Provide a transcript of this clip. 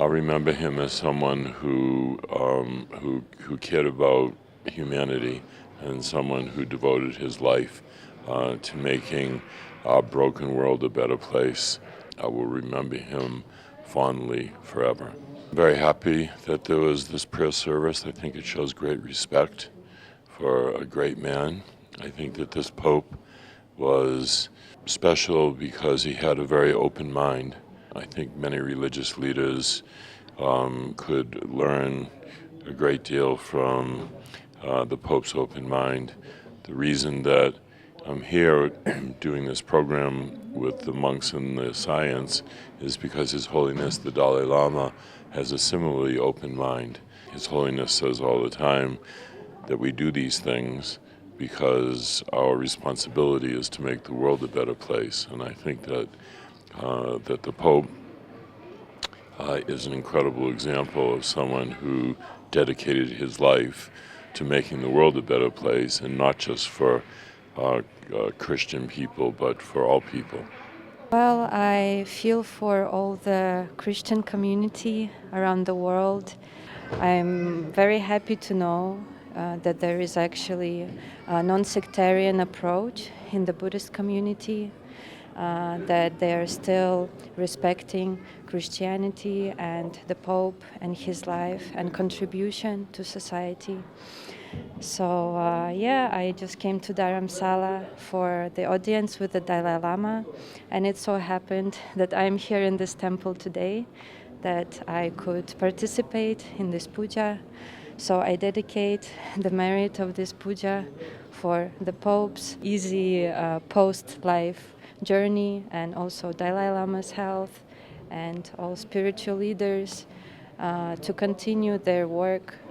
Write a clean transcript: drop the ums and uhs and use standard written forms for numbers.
I'll remember him as someone who cared about humanity and someone who devoted his life to making our broken world a better place. I will remember him fondly forever. I'm very happy that there was this prayer service. I think it shows great respect for a great man. I think that this Pope was special because he had a very open mind. I think many religious leaders could learn a great deal from the Pope's open mind. The reason that I'm here doing this program with the monks and the science is because His Holiness the Dalai Lama has a similarly open mind. His Holiness says all the time that we do these things because our responsibility is to make the world a better place. And I think that that the Pope is an incredible example of someone who dedicated his life to making the world a better place, and not just for Christian people, but for all people. Well, I feel for all the Christian community around the world. I'm very happy to know that there is actually a non-sectarian approach in the Buddhist community, that they are still respecting Christianity and the Pope and his life and contribution to society. So I just came to Dharamsala for the audience with the Dalai Lama, and it so happened that I'm here in this temple today, that I could participate in this puja. So I dedicate the merit of this puja for the Pope's easy post-life journey, and also Dalai Lama's health, and all spiritual leaders to continue their work